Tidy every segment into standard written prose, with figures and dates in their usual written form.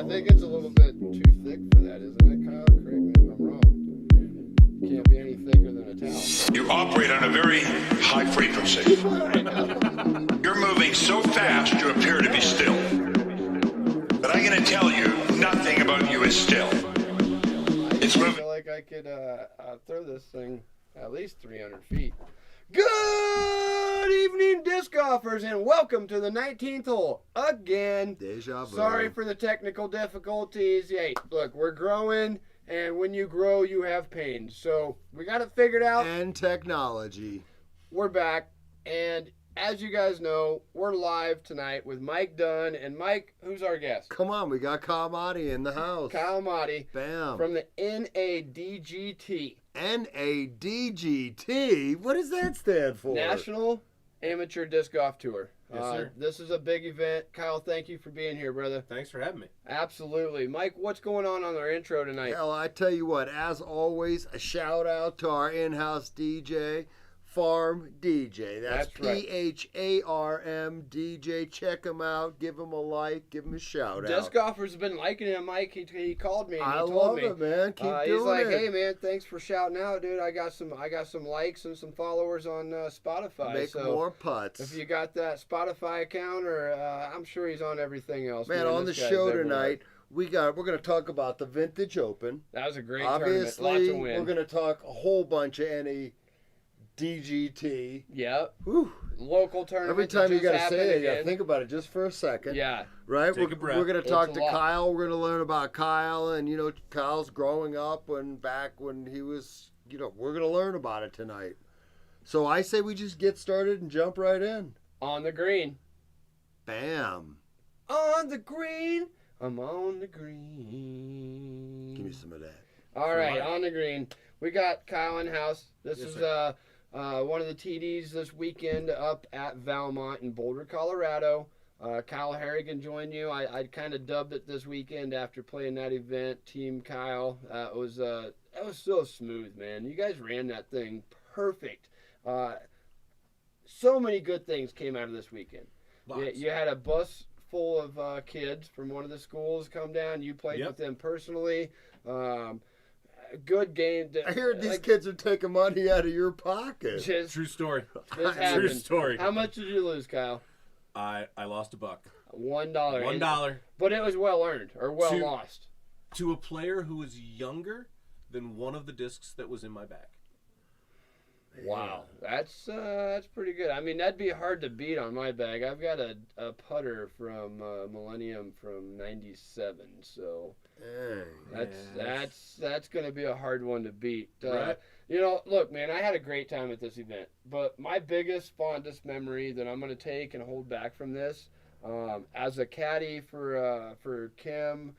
think it's a little bit too thick for that, isn't it, Kyle? Correct me if I'm wrong. Can't be any thicker than a towel. You operate on a very high frequency. You're moving so fast you appear to be still. But I'm going to tell you, nothing about you is still. It's I moving. feel like I could throw this thing at least 300 feet. Good evening, disc golfers, and welcome to the 19th hole again. Deja vu. Sorry for the technical difficulties. Hey, look, we're growing, and when you grow, you have pain. So we got it figured out. And technology. We're back, and as you guys know, we're live tonight with Mike Dunn. And Mike, who's our guest? Come on, we got Kyle Maute in the house. Kyle Maute. Bam. From the NADGT. NADGT? What does that stand for? National Amateur Disc Golf Tour. Yes, sir. This is a big event. Kyle, thank you for being here, brother. Thanks for having me. Absolutely. Mike, what's going on our intro tonight? Hell, I tell you what, as always, a shout out to our in-house DJ, Farm DJ. That's right. PHARM DJ. Check him out. Give him a like. Give him a shout Disc out. golfers have been liking him, Mike. He called me and I he told love me. it, man. Keep doing he's like, it. hey man, thanks for shouting out, dude. I got some likes and some followers on Spotify. Make so more putts. if you got that Spotify account, or I'm sure he's on everything else. Man, on the this guy's show everywhere. tonight, we're going to talk about the Vintage Open. That was a great Obviously, tournament. Lots of win. we're going to talk a whole bunch of DGT. Yep. Whew. Local tournament. Every time you got to say it, you got to think about it just for a second. Yeah. Right? Take a breath. We're going to talk It's a to lot. Kyle. We're going to learn about Kyle and, Kyle's growing up and back when he was, we're going to learn about it tonight. So I say we just get started and jump right in. On the green. Bam. On the green. I'm on the green. Give me some of that. All right, Mike. on the green. We got Kyle in house. This Yes, is sir. one of the TDs this weekend up at Valmont in Boulder, Colorado. Kyle Harrigan joined you. I kind of dubbed it this weekend after playing that event, Team Kyle. That was so smooth, man. You guys ran that thing perfect. So many good things came out of this weekend. Lots. You had a bus full of kids from one of the schools come down. You played Yep. with them personally. Good game. I hear these kids are taking money out of your pocket. Just, True story. this True happened. story. How much did you lose, Kyle? I lost $1. $1. $1 But it was well earned or well Two. lost. to a player who was younger than one of the discs that was in my bag. Wow, that's pretty good. I mean, that'd be hard to beat on my bag. I've got a putter from Millennium from '97, so Dang. that's going to be a hard one to beat. Right. Look, man, I had a great time at this event, but my biggest, fondest memory that I'm going to take and hold back from this, as a caddy for Kim,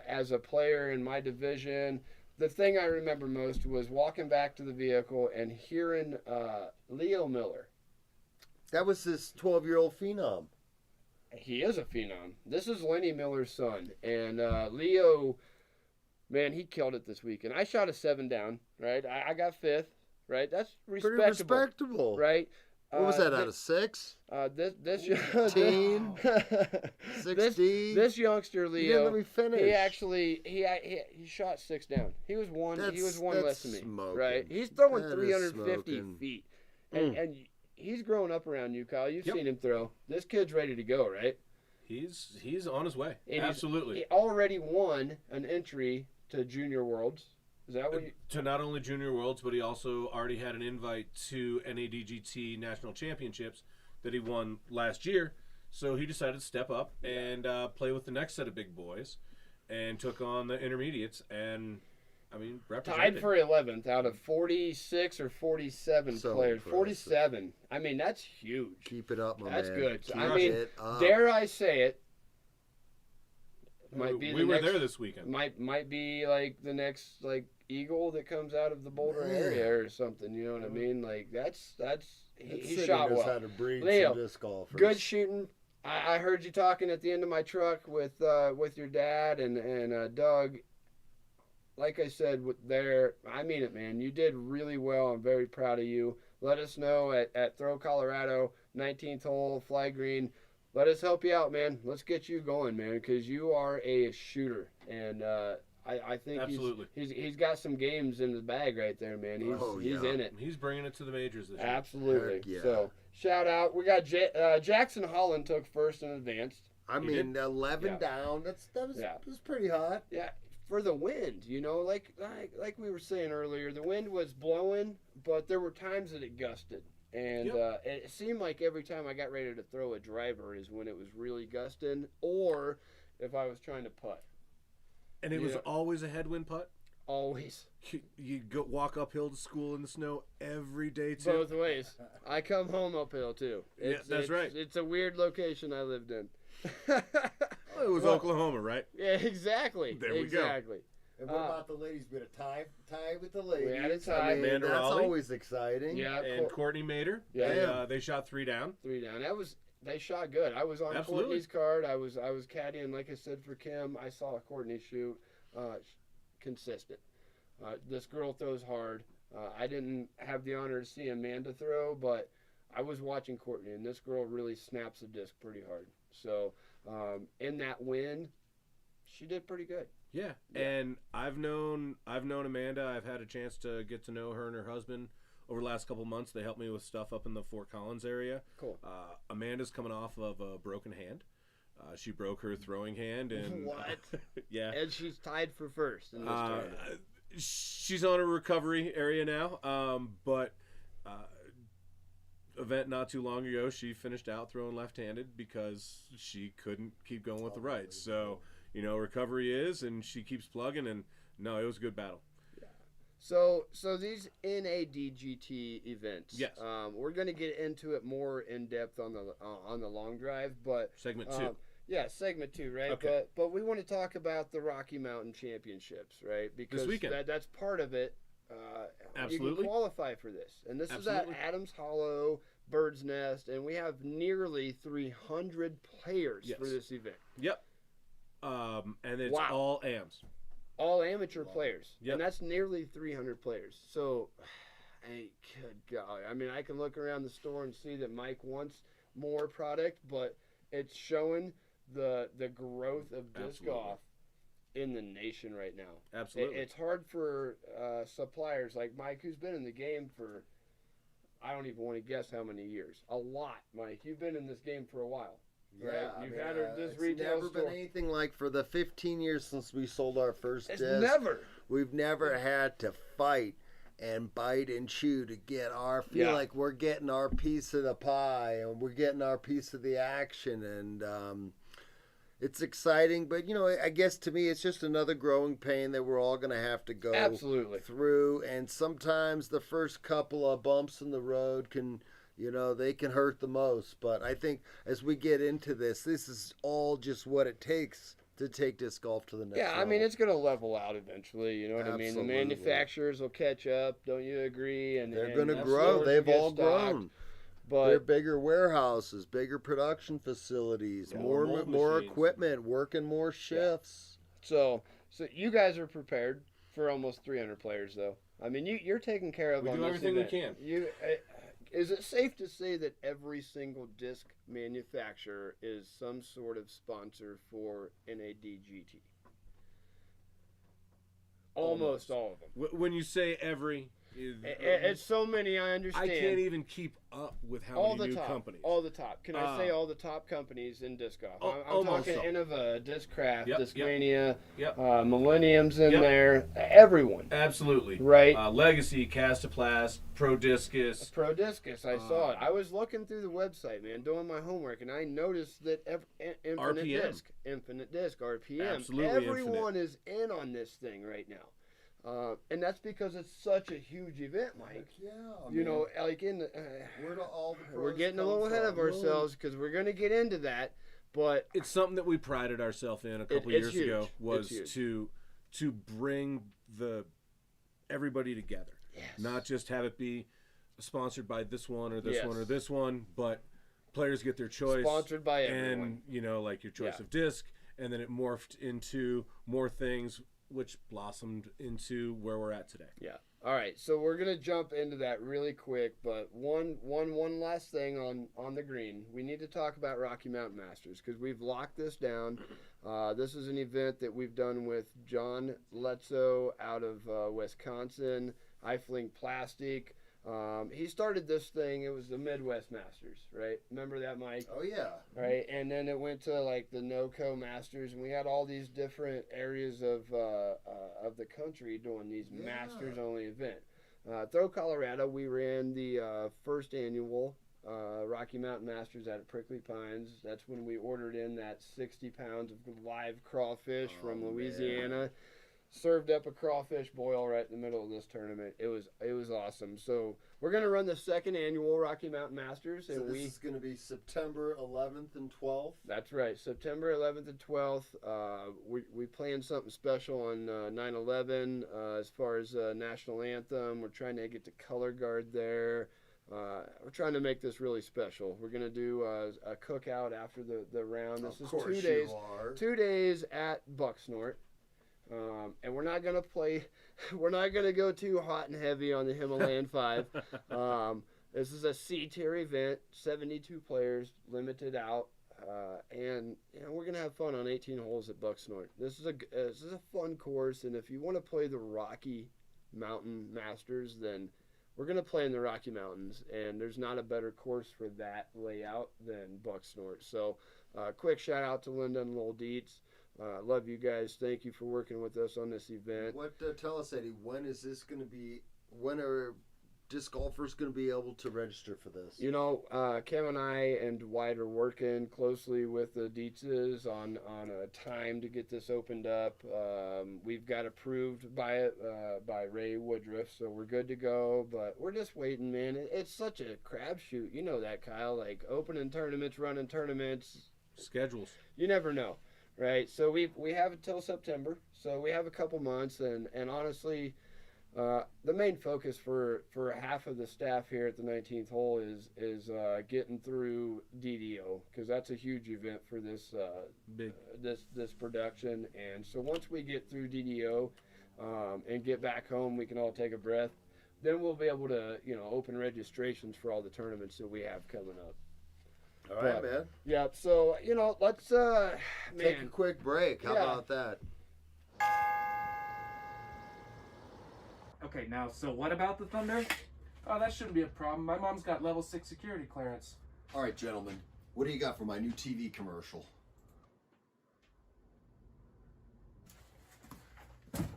as a player in my division. The thing I remember most was walking back to the vehicle and hearing Leo Miller. That was this 12-year-old phenom. He is a phenom. This is Lenny Miller's son. And Leo, man, he killed it this weekend. I shot a 7 down, right? I got 5th, right? That's respectable. Pretty respectable. Right? What was that, out of 6? This 15? 16? this youngster You didn't Leo, let me finish. he actually he shot 6 down. He was one That's less than me, smoking. right? He's throwing That is 350 smoking. feet, and he's growing up around you, Kyle. You've Yep. seen him throw. This kid's ready to go, right? He's on his way. And Absolutely. He already won an entry to Junior Worlds. Is that what you? To not only Junior Worlds, but he also already had an invite to NADGT National Championships that he won last year. So he decided to step up and play with the next set of big boys and took on the intermediates and, represented. Tied for 11th out of 46 or 47 So players. impressive. 47. I mean, that's huge. Keep it up, my That's man. good. Keep I mean, it up. dare I say it? Might be we the were next, there this weekend. Might be like the next eagle that comes out of the Boulder Man. area or something. You know what I mean? Like that's That he city shot knows well. how to breed Leo, some disc golfers. Good shooting. I heard you talking at the end of my truck with your dad and Doug. Like I said, I mean it, man. You did really well. I'm very proud of you. Let us know at Throw Colorado, 19th hole, fly green. let us help you out, man. Let's get you going, man, because you are a shooter, and I think Absolutely. he's got some games in his bag right there, man. He's in it. He's bringing it to the majors this year. Absolutely. Heck yeah. So shout out. We got Jackson Holland took first in advanced. I He mean, 11 down. That was pretty hot. Yeah, for the wind, like we were saying earlier, the wind was blowing, but there were times that it gusted. And it seemed like every time I got ready to throw a driver is when it was really gusting, or if I was trying to putt. And it was always a headwind putt? Always. You go walk uphill to school in the snow every day, too? Both ways. I come home uphill, too. That's right. It's a weird location I lived in. Well, it was Oklahoma, right? Yeah, exactly. There we go. Exactly. And what about the ladies? We had a tie with the ladies. We had a tie. I mean, Amanda that's Raleigh. always exciting. Yeah, And Courtney Mater. Yeah. They shot 3 down. 3 down. They shot good. I was on Absolutely. Courtney's card. I was caddying, like I said, for Kim. I saw Courtney shoot consistent. This girl throws hard. I didn't have the honor to see Amanda throw, but I was watching Courtney, and this girl really snaps the disc pretty hard. So in that wind, she did pretty good. Yeah. And I've known Amanda. I've had a chance to get to know her and her husband over the last couple months. They helped me with stuff up in the Fort Collins area. Cool. Amanda's coming off of a broken hand. She broke her throwing hand, and What? Yeah. And she's tied for first in this tournament. She's on a recovery area now, but event not too long ago, she finished out throwing left-handed because she couldn't keep going with the right. So, recovery is, and she keeps plugging, and no, it was a good battle. So these NADGT events. Yes. We're going to get into it more in depth on the long drive, but Segment 2. Yeah, segment 2, right? Okay. But we want to talk about the Rocky Mountain Championships, right? Because This weekend. that's part of it. You Absolutely. can qualify for this, and this Absolutely. is at Adams Hollow, Bird's Nest, and we have nearly 300 players for this event. Yep. And it's Wow. all AMs. All amateur players, Yep. and that's nearly 300 players. So, good God, I mean, I can look around the store and see that Mike wants more product, but it's showing the growth of disc Absolutely. golf in the nation right now. Absolutely. It's hard for suppliers like Mike, who's been in the game for, I don't even want to guess how many years. A lot, Mike. You've been in this game for a while. Right? Yeah, You've had this it's retail never store. been anything like for the 15 years since we sold our first It's disc. never. We've never had to fight and bite and chew to get feel like we're getting our piece of the pie and we're getting our piece of the action, and it's exciting. But I guess to me it's just another growing pain that we're all going to have to go Absolutely. through, and sometimes the first couple of bumps in the road can they can hurt the most. But I think as we get into this is all just what it takes to take disc golf to the next level. I mean, it's going to level out eventually. You know what I mean? The Absolutely. manufacturers will catch up. Don't you agree? And They're and going to the grow. stores They've will get all stocked. grown. But They're bigger warehouses, bigger production facilities, more more mold machines. equipment, working more shifts. so you guys are prepared for almost 300 players, though. I mean, you're taking care of We on do this everything we event. can. Is it safe to say that every single disc manufacturer is some sort of sponsor for NADGT? Almost all of them. When you say every, It's so many, I understand. I can't even keep up with how all many the new top, companies. all the top. Can I say all the top companies in disc golf? I'm almost talking all. Innova, Discraft, Yep, Discmania, Yep. Millennium's in Yep. there. Everyone. Absolutely. Right. Legacy, Castoplast, Pro Discus. Pro Discus, I saw it. I was looking through the website, man, doing my homework, and I noticed that Infinite Disc, RPM, Absolutely everyone is in on this thing right now. And that's because it's such a huge event, Mike. Yeah, Like in the, where do all the we're pros getting a come little ahead of from? ourselves because we're going to get into that. But It's something that we prided ourselves in a couple it's years huge. ago was It's to bring everybody together. Yes. Not just have it be sponsored by this one or this Yes. one or this one, but players get their choice. Sponsored by everyone. And like your choice Yeah. of disc, and then it morphed into more things, which blossomed into where we're at today. yeah, All right, so we're gonna jump into that really quick, but one last thing on the green. We need to talk about Rocky Mountain Masters because we've locked this down. This is an event that we've done with John Letzo out of Wisconsin, Eifling Plastic. He started this thing. It was the Midwest Masters, right? Remember that, Mike? Oh yeah. Right, and then it went to like the NOCO Masters, and we had all these different areas of the country doing these Masters only event. Through Colorado, we ran the first annual Rocky Mountain Masters out at Prickly Pines. That's when we ordered in that 60 pounds of live crawfish from Louisiana. Man. Served up a crawfish boil right in the middle of this tournament. It was awesome. So we're gonna run the second annual Rocky Mountain Masters, and so this is gonna be September 11th and 12th. That's right, September 11th and 12th. We planned something special on 9/11 as far as national anthem. We're trying to get the color guard there. We're trying to make this really special. We're gonna do a cookout after the round. This is 2 days. 2 days at Bucksnort. And we're not gonna play. We're not gonna go too hot and heavy on the Himalayan 5. This is a C-tier event, 72 players, limited out, and we're gonna have fun on 18 holes at Bucksnort. This is a fun course, and if you want to play the Rocky Mountain Masters, then we're gonna play in the Rocky Mountains, and there's not a better course for that layout than Bucksnort. So, quick shout out to Linda and Lil Dietz. Love you guys. Thank you for working with us on this event. Tell us, Eddie, when is this going to be? When are disc golfers going to be able to register for this? Cam and I and Dwight are working closely with the Dietzes on a time to get this opened up. We've got approved by Ray Woodruff, so we're good to go. But we're just waiting, man. It's such a crapshoot. You know that, Kyle. Like opening tournaments, running tournaments, schedules. You never know. Right, so we have until September, so we have a couple months, and honestly, the main focus for half of the staff here at the 19th hole is getting through DDO, because that's a huge event for this this production. And so once we get through DDO and get back home, we can all take a breath. Then we'll be able to open registrations for all the tournaments that we have coming up. All right, man. Yeah, so, let's, take a quick break. How about that? Okay, now, so what about the Thunder? Oh, that shouldn't be a problem. My mom's got level 6 security clearance. All right, gentlemen. What do you got for my new TV commercial?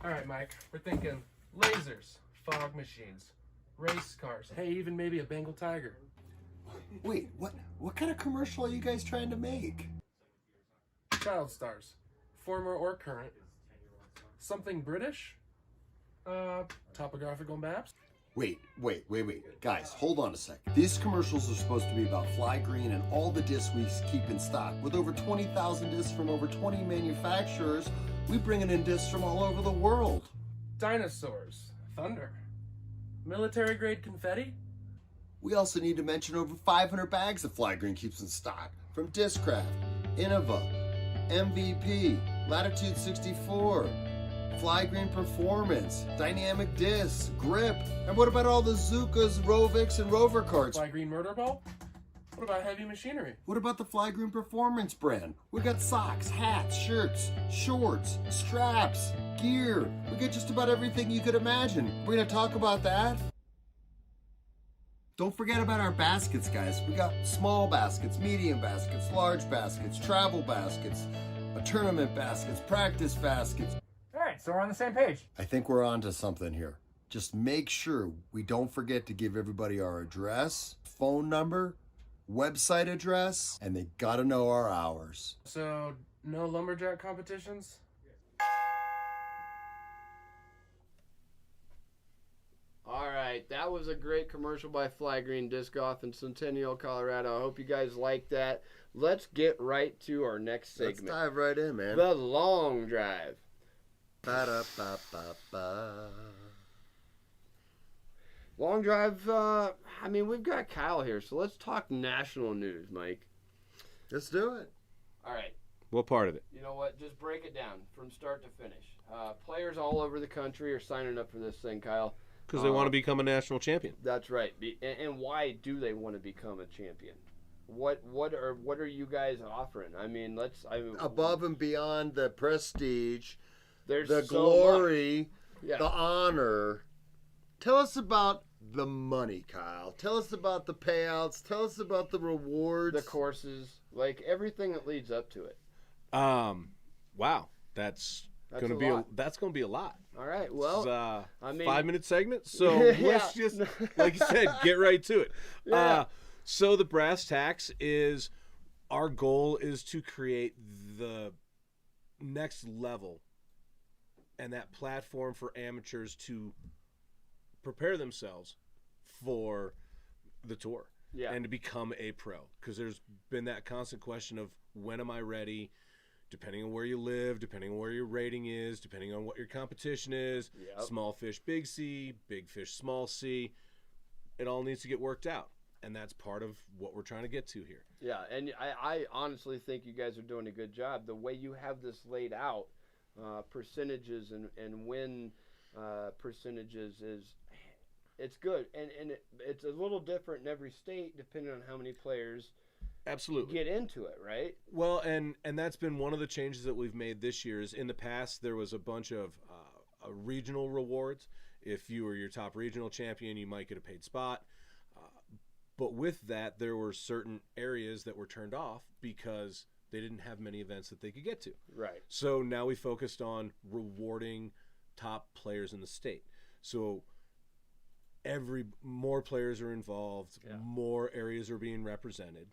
All right, Mike. We're thinking lasers, fog machines, race cars. Hey, even maybe a Bengal tiger. Wait, what kind of commercial are you guys trying to make? Child stars, former or current. Something British? Topographical maps? Wait. Guys, hold on a sec. These commercials are supposed to be about Fly Green and all the discs we keep in stock. With over 20,000 discs from over 20 manufacturers, we bring in discs from all over the world. Dinosaurs, thunder, military-grade confetti? We also need to mention over 500 bags that Fly Green keeps in stock from Discraft, Innova, MVP, Latitude 64, Fly Green Performance, Dynamic Discs, Grip, and what about all the Zukas, Rovics, and Rover carts? Fly Green Murder Ball? What about heavy machinery? What about the Fly Green Performance brand? We got socks, hats, shirts, shorts, straps, gear. We got just about everything you could imagine. We're gonna talk about that. Don't forget about our baskets, guys. We got small baskets, medium baskets, large baskets, travel baskets, tournament baskets, practice baskets. All right, so we're on the same page. I think we're on to something here. Just make sure we don't forget to give everybody our address, phone number, website address, and they gotta know our hours. So, no lumberjack competitions? All right, that was a great commercial by Fly Green Disc Golf in Centennial, Colorado. I hope you guys liked that. Let's get right to our next segment. Let's dive right in, man. The long drive. Ba-da-ba-ba-ba. Long drive, we've got Kyle here, so let's talk national news, Mike. Let's do it. All right. What part of it? You know what? Just break it down from start to finish. Players all over the country are signing up for this thing, Kyle. Because they want to become a national champion. That's right. And why do they want to become a champion? What are you guys offering? I mean, above and beyond the prestige, there's the so glory, much. the honor. Tell us about the money, Kyle. Tell us about the payouts. Tell us about the rewards. The courses, like everything that leads up to it. Wow, that's gonna be a lot. All right, well, I mean, 5-minute segment. So let's just, like you said, get right to it. Yeah. So the brass tacks is, our goal is to create the next level and that platform for amateurs to prepare themselves for the tour and to become a pro. Because there's been that constant question of, when am I ready? Depending on where you live, depending on where your rating is, depending on what your competition is, small fish, big C, big fish, small C, it all needs to get worked out. And that's part of what we're trying to get to here. Yeah, and I honestly think you guys are doing a good job. The way you have this laid out, percentages and win percentages, it's good. And it's a little different in every state depending on how many players absolutely get into it, right? Well, and that's been one of the changes that we've made this year. Is in the past there was a bunch of regional rewards. If you were your top regional champion, you might get a paid spot. But with that, there were certain areas that were turned off because they didn't have many events that they could get to. Right. So now we focused on rewarding top players in the state. So more players are involved, more areas are being represented,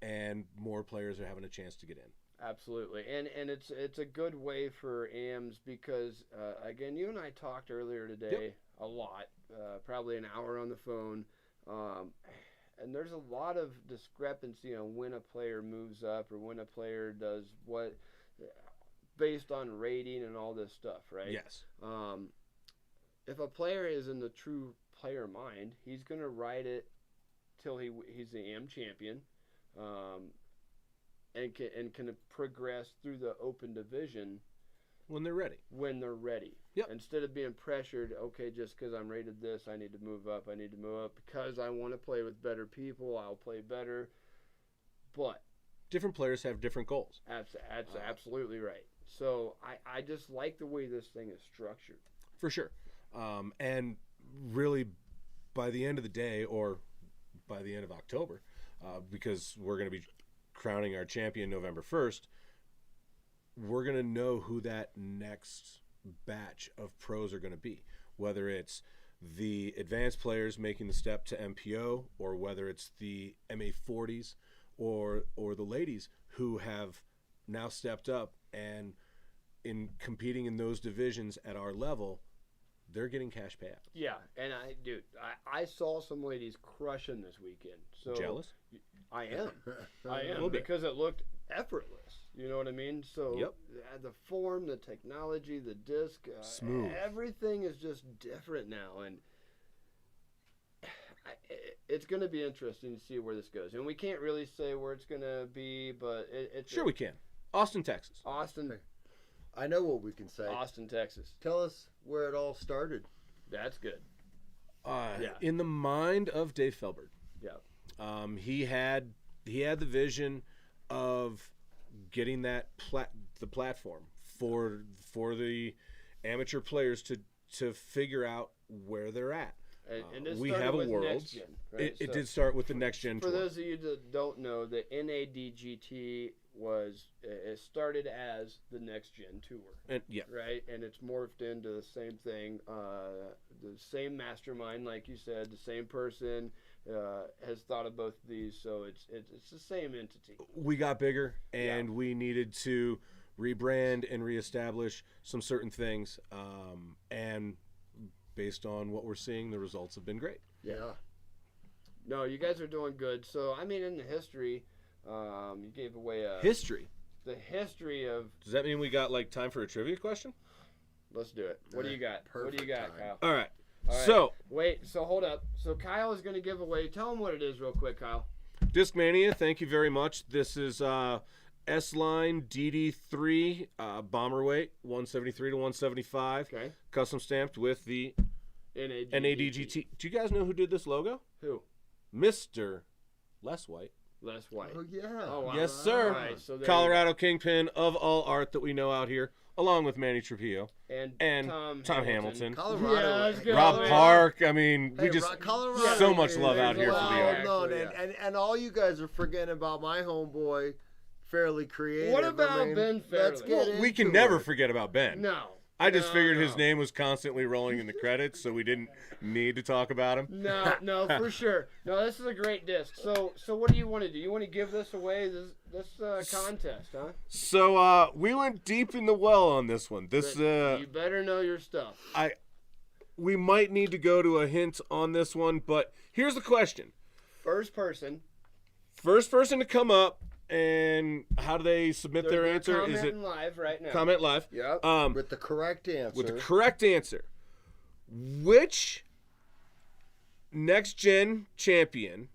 and more players are having a chance to get in. Absolutely, and it's a good way for AMs because again, you and I talked earlier today a lot, probably an hour on the phone, and there's a lot of discrepancy on when a player moves up or when a player does what, based on rating and all this stuff, right? Yes. If a player is in the true player mind, he's going to ride it till he's the AM champion. And can progress through the open division when they're ready. Yep. Instead of being pressured, okay, just because I'm rated this, I need to move up. Because I want to play with better people, I'll play better. But different players have different goals. That's absolutely right. So I just like the way this thing is structured. For sure. And really, by the end of the day, or by the end of October, because we're going to be crowning our champion November 1st, we're going to know who that next batch of pros are going to be, whether it's the advanced players making the step to MPO, or whether it's the MA40s or the ladies who have now stepped up, and in competing in those divisions at our level, they're getting cash payouts. Yeah, and I saw some ladies crushing this weekend. So jealous? I am because it looked effortless. You know what I mean? So the form, the technology, the disc, smooth. Everything is just different now, and it's going to be interesting to see where this goes. And we can't really say where it's going to be, but we can. Austin, Texas. I know what we can say. Austin, Texas. Tell us where it all started. That's good. In the mind of Dave Felberg. Yeah. He had the vision of getting that the platform for the amateur players to figure out where they're at. And we have a Worlds. Gen, right? It did start with the Next Gen for tour. those of you that don't know, the NADGT it started as the Next Gen tour, right, and it's morphed into the same thing, the same mastermind, like you said, the same person has thought of both of these, so it's the same entity. We got bigger, and we needed to rebrand and reestablish some certain things, and based on what we're seeing, the results have been great. Yeah. No, you guys are doing good. So I mean, in the history. You gave away history. The history of. Does that mean we got time for a trivia question? Let's do it. What do you got? What do you got, Kyle? All right. So wait. So hold up. So Kyle is going to give away. Tell him what it is, real quick, Kyle. Discmania. Thank you very much. This is S-Line DD3 bomber weight, 173 to 175. Okay. Custom stamped with the NADGT. Do you guys know who did this logo? Who? Mr. Les White. Les White. Oh yeah. Oh, wow. Yes, sir. Right, so there Colorado Kingpin of all art that we know out here, along with Manny Trujillo you go. and Tom Hamilton. Colorado. Yeah, let's go. Rob Yeah. Park. I mean, Hey, we just Colorado, so much love there's out a here for lot the of art. actually, and all you guys are forgetting about my homeboy, Fairly Creative. What about I mean, Ben let's Fairley? get We can into never it. forget about Ben. No. I just No, figured no. his name was constantly rolling in the credits, so we didn't need to talk about him. No, for sure. No, this is a great disc. So what do you want to do? You want to give this away, this contest, huh? So we went deep in the well on this one. This You better know your stuff. we might need to go to a hint on this one, but here's the question. First person. First person to come up, and how do they submit their answer? Is it commenting live right now? comment live? Yep. With the correct answer. With the correct answer. Which next gen champion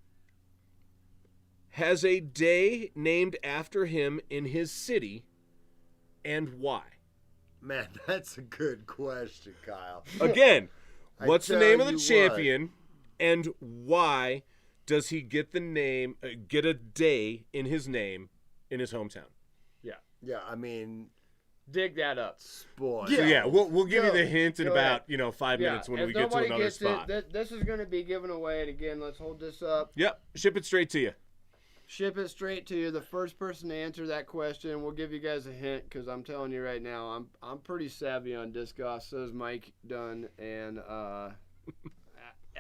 has a day named after him in his city, and why? Man, that's a good question, Kyle. Again, I what's the tell name of the you champion, and why does he get the name, get a day in his name in his hometown? Yeah, I mean, Dig that up. boy. So yeah, we'll give you Go. the hint in Go about ahead. 5 minutes when if we get to nobody another gets spot. this is going to be given away. And again, let's hold this up. Yep, ship it straight to you. Ship it straight to you. The first person to answer that question, we'll give you guys a hint because I'm telling you right now, I'm pretty savvy on disc golf. So is Mike Dunn, and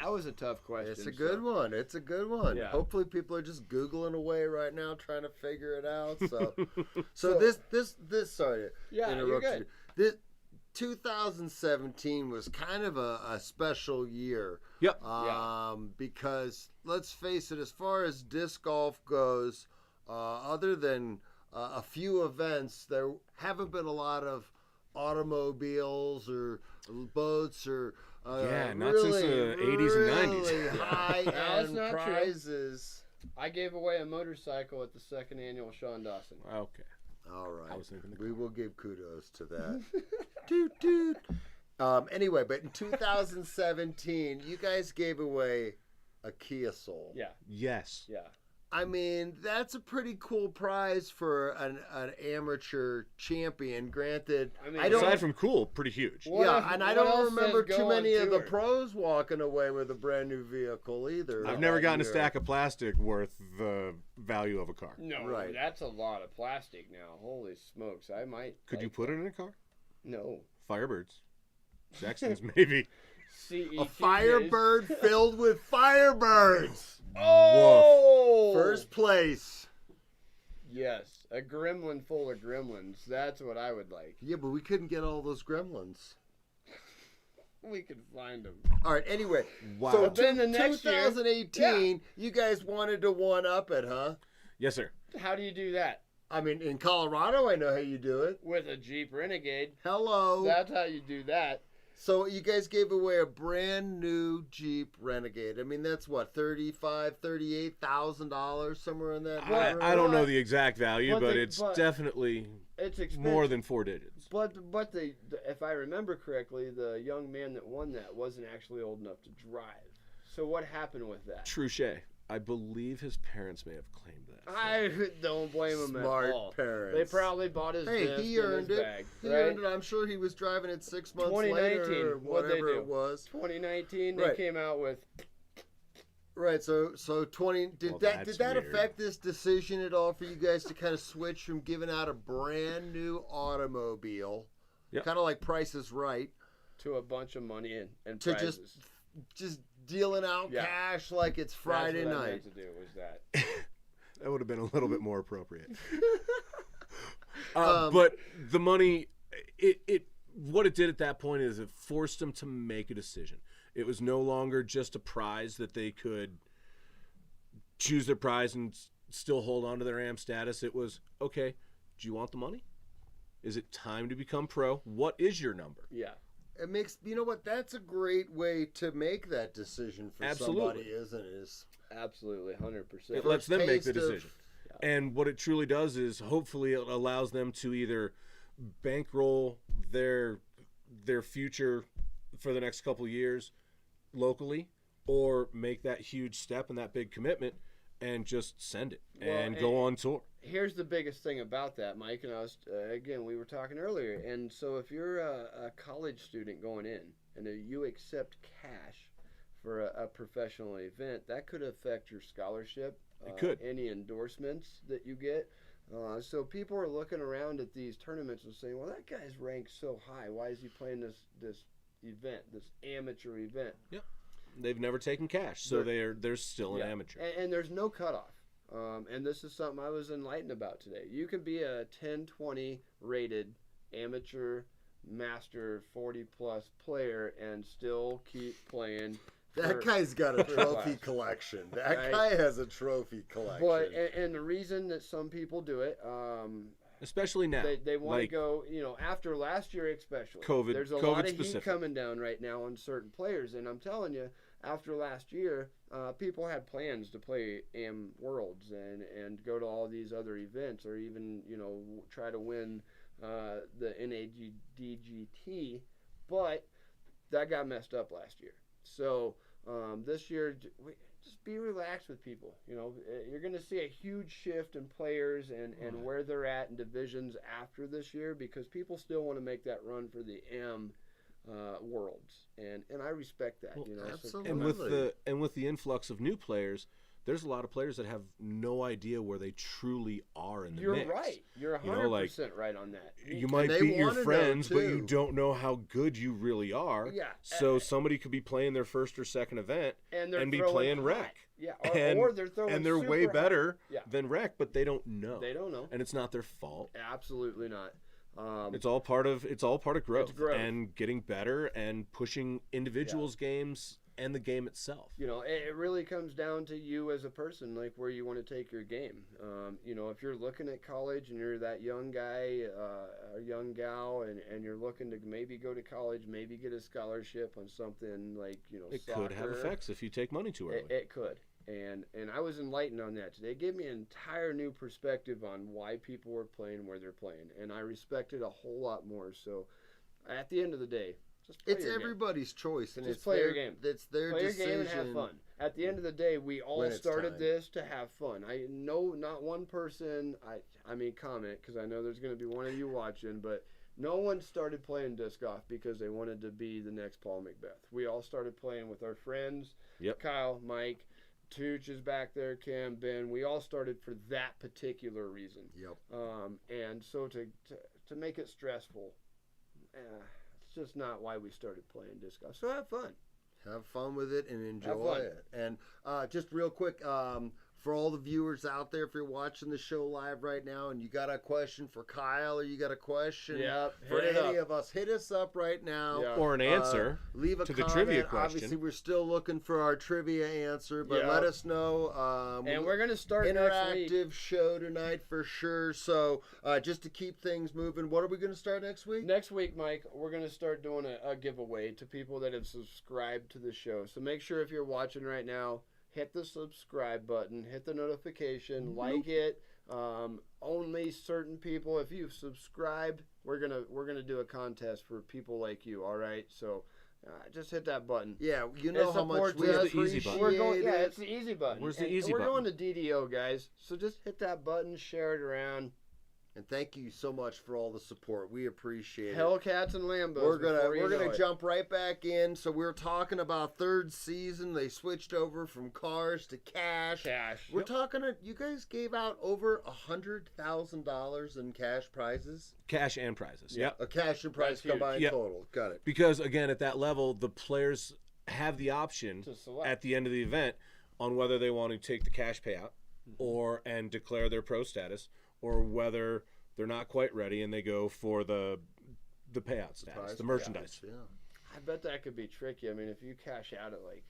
that was a tough question. It's a good one. It's a good one. Yeah. Hopefully, people are just Googling away right now, trying to figure it out. So, So- this. Sorry to Yeah, you're interrupt good. you. This 2017 was kind of a special year. Yep. Because let's face it, as far as disc golf goes, other than a few events, there haven't been a lot of automobiles or boats or Yeah, not really, since the 80s and 90s. really That's high-end not true. prizes. I gave away a motorcycle at the second annual Sean Dawson. Okay. All right, I was thinking the we will give kudos to that. Toot toot. Anyway, but in 2017, you guys gave away a Kia Soul. Yeah, Yes. yeah. I mean, that's a pretty cool prize for an amateur champion. Granted, I mean, I don't. Aside from cool, pretty huge. What yeah, if- and I what else don't remember says too go many on of the tour? pros walking away with a brand new vehicle either. I've that never gotten a year. stack of plastic worth the value of a car. No, Right. that's a lot of plastic now. Holy smokes, I might. Could you like put it in a car? No. Firebirds. Sextons, maybe. CET A Firebird filled with Firebirds. Oh! First place. Yes, a gremlin full of gremlins. That's what I would like. Yeah, but we couldn't get all those gremlins. We could find them. All right, anyway. Wow. So But then the next year- 2018, you guys wanted to one-up it, huh? Yes, sir. How do you do that? I mean, in Colorado, I know how you do it. With a Jeep Renegade. Hello. That's how you do that. So you guys gave away a brand new Jeep Renegade. I mean, that's what, $38,000, somewhere in that. neighborhood? I don't know the exact value, But but the- it's but- definitely It's expensive. more than 4 digits. But if I remember correctly, the young man that won that wasn't actually old enough to drive. So what happened with that? Trouche. I believe his parents may have claimed that. I don't blame him Smart at all. parents. They probably bought his Hey, disc he in earned his it. bag. He right? earned it. I'm sure he was driving it 6 months 2019, later or what'd they whatever do? it was. 2019, Right. they came out with. Right, so 20 did Well, that that's weird. affect this decision at all for you guys to kind of switch from giving out a brand new automobile, Yep. kind of like Price is Right, To a bunch of money and to prizes. just dealing out Yeah. cash like it's Friday That's what I night? meant to do was that. That would have been a little bit more appropriate. Um, But the money, what it did at that point is it forced them to make a decision. It was no longer just a prize that they could choose their prize and still hold on to their AM status. It was, okay, do you want the money? Is it time to become pro? What is your number? Yeah. It makes, you know what, that's a great way to make that decision for Absolutely. somebody, isn't it? Is Absolutely, 100%. It lets them make the taste of- decision. And what it truly does is hopefully it allows them to either bankroll their future for the next couple of years, locally, or make that huge step and that big commitment and just send it and go on tour. Here's the biggest thing about that, Mike, and I was again, we were talking earlier, and so if you're a college student going in and you accept cash for a professional event, that could affect your scholarship. It could. Any endorsements that you get. So people are looking around at these tournaments and saying, well, that guy's ranked so high. Why is he playing this event, this amateur event? Yep. They've never taken cash, so they're still an amateur. And there's no cutoff. And this is something I was enlightened about today. You can be a 10-20 rated amateur, master, 40-plus player and still keep playing. That guy's got a trophy collection. That guy has a trophy collection. But and the reason that some people do it, especially now, they want to go. After last year, especially COVID. There's a COVID lot of specific. heat coming down right now on certain players, and I'm telling you, after last year, people had plans to play AM Worlds and go to all these other events, or even try to win the NADGT, but that got messed up last year. So this year, just be relaxed with people. You're going to see a huge shift in players and where they're at in divisions after this year, because people still want to make that run for the M Worlds, and I respect that. absolutely. And with the influx of new players, there's a lot of players that have no idea where they truly are in the mix. You're right. You're 100% right on that. You might beat your friends, but you don't know how good you really are. Yeah. So somebody could be playing their first or second event and be playing rec. Yeah. Or they're throwing and they're super way high. better Yeah. than rec, but they don't know. They don't know. And it's not their fault. Absolutely not. It's all part of growth, It's growth. and getting better and pushing individuals' games and the game itself. It really comes down to you as a person, like where you want to take your game. If you're looking at college and you're that young guy, a young gal, and you're looking to maybe go to college, maybe get a scholarship on something like It soccer, could have effects if you take money too early. It could. And I was enlightened on that today. It gave me an entire new perspective on why people were playing where they're playing, and I respect it a whole lot more. So, at the end of the day, just play it's your everybody's choice, and Just it's play their your game. It's their play decision. your game and have fun. At the end of the day, we all When it's started time. this to have fun. I know not one person. I mean, comment, because I know there's going to be one of you watching, but no one started playing disc golf because they wanted to be the next Paul Macbeth. We all started playing with our friends. Yep. Kyle, Mike, Tooch is back there, Cam, Ben. We all started for that particular reason. Yep. And so to make it stressful, it's just not why we started playing disc golf. So have fun. Have fun with it and enjoy fun. it. And just real quick, for all the viewers out there, if you're watching the show live right now and you got a question for Kyle or you got a question for hit it any up. of us, hit us up right now. Yeah. Or an answer Leave a to the comment. trivia question. Obviously, we're still looking for our trivia answer, but let us know. And we're going to start next week. Interactive show tonight for sure. So just to keep things moving, what are we going to start next week? Next week, Mike, we're going to start doing a giveaway to people that have subscribed to the show. So make sure if you're watching right now, hit the subscribe button, hit the notification, like it. Only certain people, if you've subscribed, we're gonna do a contest for people like you. All right, so just hit that button. Yeah, you know how much we Where's the easy appreciate button? We're going. Yeah, it. it's the easy button. Where's the And easy we're button? going to DDO, guys. So just hit that button, share it around. And thank you so much for all the support. We appreciate it. Hellcats and Lambos. We're before you know gonna it. jump right back in. So we're talking about third season. They switched over from cars to cash. We're talking. You guys gave out over $100,000 in cash prizes. Cash and prizes. Yep. A cash and prize That's huge. combined Yep. total. Got it. Because again, at that level, the players have the option To select. at the end of the event on whether they want to take the cash payout and declare their pro status, or whether they're not quite ready and they go for the payout status, the merchandise. Yeah. I bet that could be tricky. I mean, if you cash out at like,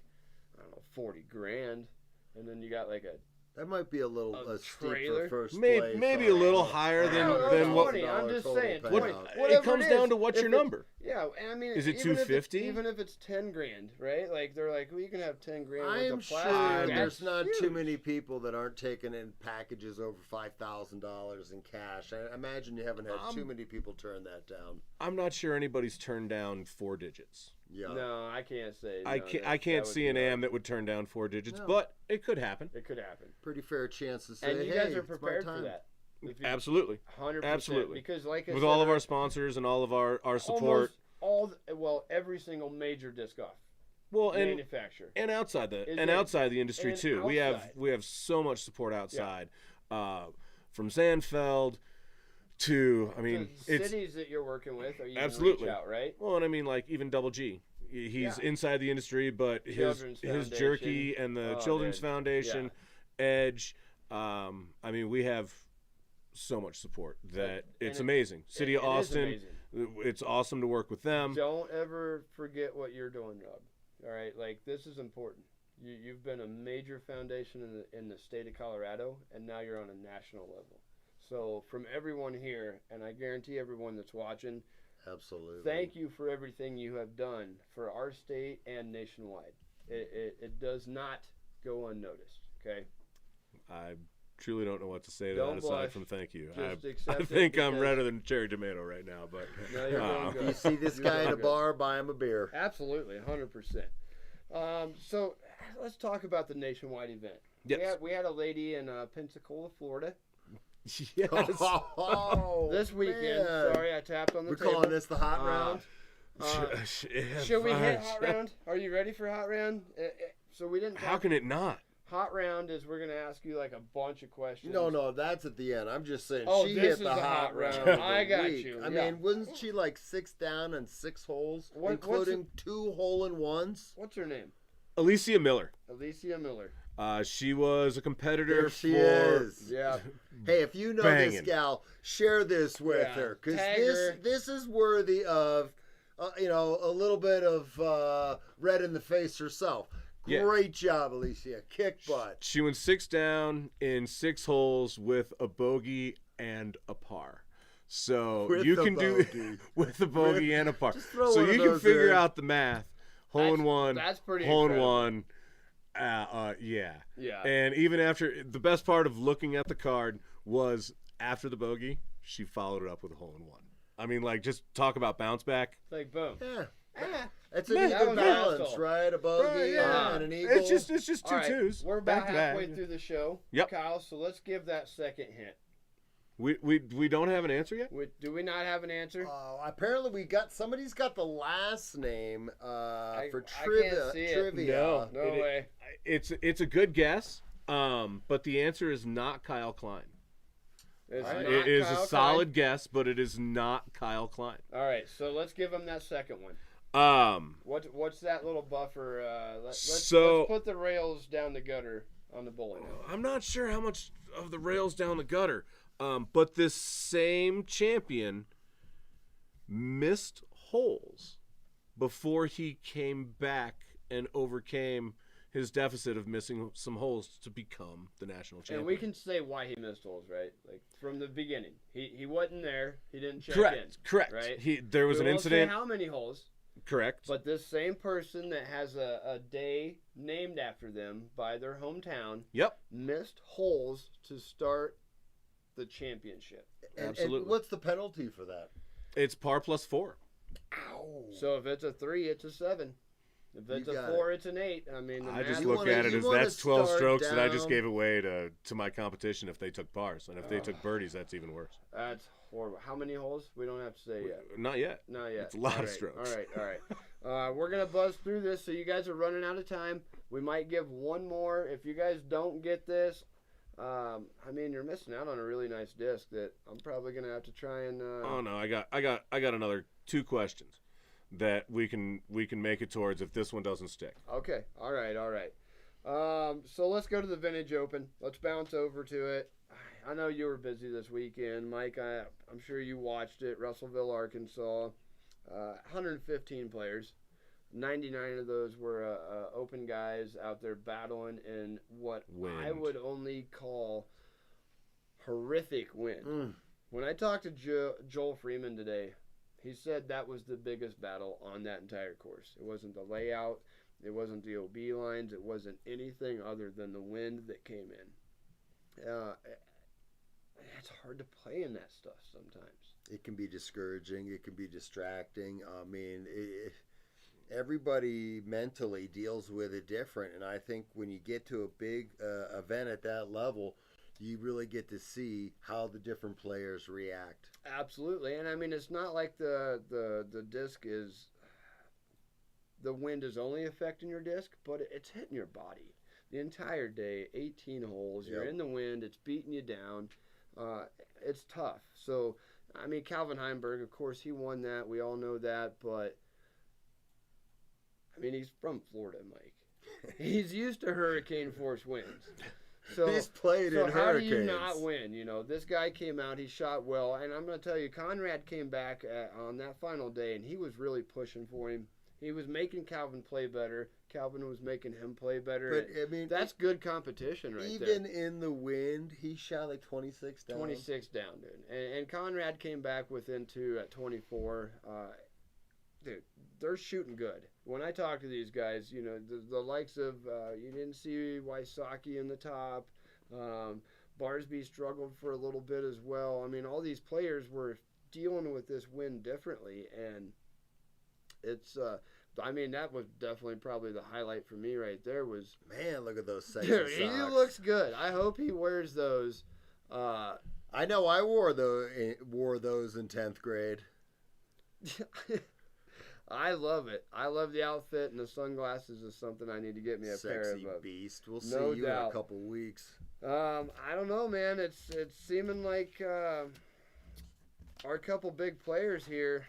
I don't know, 40 grand, and then you got like a That might be a little A steep for trailer? first Maybe, place. maybe a little higher I don't know, than what. 20, I'm just total saying, payout. 20. It Whatever comes it down is. to what's If your it- number. Yeah, and I mean, Is it even if it's- 250? Even if it's 10 grand, right? Like they're like, well, you can have 10 grand. I worth am of sure plastic. there's That's not too huge. many people that aren't taking in packages over $5,000 in cash. I imagine you haven't had too many people turn that down. I'm not sure anybody's turned down 4 digits. Yeah. No, I can't say. I no, can't. that- I can't that would see be an hard. AM that would turn down 4 digits, No. but it could happen. It could happen. Pretty fair chance to say, And you hey, guys are it's my prepared for time. that. If you- Absolutely, 100%. absolutely. Because like I With said, all of our sponsors and all of our support. every single major disc golf Well, manufacturer. and outside the Is and it- outside the industry and too. outside. We have so much support outside, from Zandfeld to The it's cities that you're working with, or you Absolutely. reach out, right? well, and I mean like even Double G. He's Yeah. inside the industry, but Children's his Foundation. jerky and the Oh, Children's dude. Foundation, Edge. We have so much support that And it's it- amazing. City of It is Austin, amazing. it's awesome to work with them. Don't ever forget what you're doing, Rob. All right, like this is important. You've been a major foundation in the state of Colorado, and now you're on a national level. So from everyone here, and I guarantee everyone that's watching, Absolutely. thank you for everything you have done for our state and nationwide. It does not go unnoticed. Okay, I truly don't know what to say to Don't that aside blush. from thank you. Just I accept it think I'm because- redder than cherry tomato right now, but No, you're doing uh, good. You see this You're guy doing at a good. bar, buy him a beer. Absolutely, 100%. So let's talk about the nationwide event. Yes. We had a lady in Pensacola, Florida, yes. Oh, this weekend. man. Sorry, I tapped on the We're table. calling this the hot Uh, round. Should we hit hot round? Are you ready for hot round? So we didn't. How talk- can it not? Hot round is we're gonna ask you like a bunch of questions. No, that's at the end. I'm just saying Oh, she this hit is the a hot hot round. round. of the I got week. you, I yeah. mean, wasn't she like 6 down and 6 holes, What's including 2 hole-in-ones? What's her name? Alicia Miller. Alicia Miller. She was a competitor There she for is. Yeah. Hey, if you know this Banging. gal, share this with Yeah. her because Tag this her. this is worthy of, a little bit of red in the face herself. Yeah. Great job, Alicia. Kick butt. She went 6 down in 6 holes with a bogey and a par. So With you the can do bogey. with a bogey and a par. Just throw So one of you can those figure in. out the math. Hole in one. That's pretty Hole in incredible. one. Yeah. Yeah. And even after the best part of looking at the card was after the bogey, she followed it up with a hole in one. I mean, like just talk about bounce back. Like boom. Yeah. Ah. It's an Man, that even was balance, awesome. right? A bogey Right, yeah. and an eagle. It's just two All right, twos. We're about back to back. halfway through the show. Yep. Kyle, so let's give that second hint. We don't have an answer yet. Do we not have an answer? Apparently somebody's got the last name for I trivia. can't see it. Trivia. No it- way. It's a good guess. But the answer is not Kyle Klein. It's All right. not It is Kyle a solid guess, but it is not Kyle Klein. Klein. All right, so let's give him that second one. What's that little buffer? Let's put the rails down the gutter on the bowling alley. I'm not sure how much of the rails down the gutter. But this same champion missed holes before he came back and overcame his deficit of missing some holes to become the national champion. And we can say why he missed holes, right? Like from the beginning, he wasn't there. He didn't check correct. in. Right. There was We an won't incident. say how many holes? Correct. But this same person that has a day named after them by their hometown Yep. missed holes to start the championship. And Absolutely. what's the penalty for that? It's par plus 4. Ow. So if it's a 3, it's a 7. If it's You a got 4, it's an 8. I mean, the I just math- You look wanna- at it you as wanna that's 12 start strokes that I just down- gave away to my competition if they took pars. And if they took birdies, that's even worse. That's horrible. How many holes? We don't have to say yet. Not yet. Not yet. It's a lot All of right, strokes. All right. We're going to buzz through this, so you guys are running out of time. We might give one more. If you guys don't get this, you're missing out on a really nice disc that I'm probably going to have to try and... Oh no, I got another 2 questions that we can make it towards if this one doesn't stick. Okay. All right. So let's go to the Vintage Open. Let's bounce over to it. I know you were busy this weekend, Mike. I'm sure you watched it. Russellville, Arkansas. 115 players. 99 of those were open guys out there battling in what I Wind. would only call horrific wind. Mm. When I talked to Joel Freeman today, he said that was the biggest battle on that entire course. It wasn't the layout. It wasn't the OB lines. It wasn't anything other than the wind that came in. It's hard to play in that stuff sometimes. It can be discouraging. It can be distracting. I mean, everybody mentally deals with it different, and I think when you get to a big event at that level, you really get to see how the different players react. Absolutely, and I mean it's not like the disc is the wind is only affecting your disc, but it's hitting your body the entire day. 18 holes, you're in the wind, it's beating you down. It's tough. So I mean Calvin Heimberg, of course, he won that. We all know that, but I mean he's from Florida, Mike. He's used to hurricane force winds. So he's played in how hurricanes. do you not win? You know, this guy came out, he shot well, and I'm going to tell you, Conrad came back on that final day, and he was really pushing for him. He was making Calvin play better. Calvin was making him play better. But I mean, that's good competition right there. Even in the wind, he shot like 26 down. 26 down, dude. And Conrad came back within 2 at 24. Dude, they're shooting good. When I talk to these guys, you know, the likes of, you didn't see Wysocki in the top. Barsby struggled for a little bit as well. I mean, all these players were dealing with this wind differently, and it's, I mean, that was definitely probably the highlight for me right there was... Man, look at those sexy dude, socks. he looks good. I hope he wears those. I know I wore those in 10th grade. I love it. I love the outfit, and the sunglasses is something I need to get me a pair of. Sexy beast. We'll see No you doubt. in a couple weeks. I don't know, man. It's seeming like our couple big players here,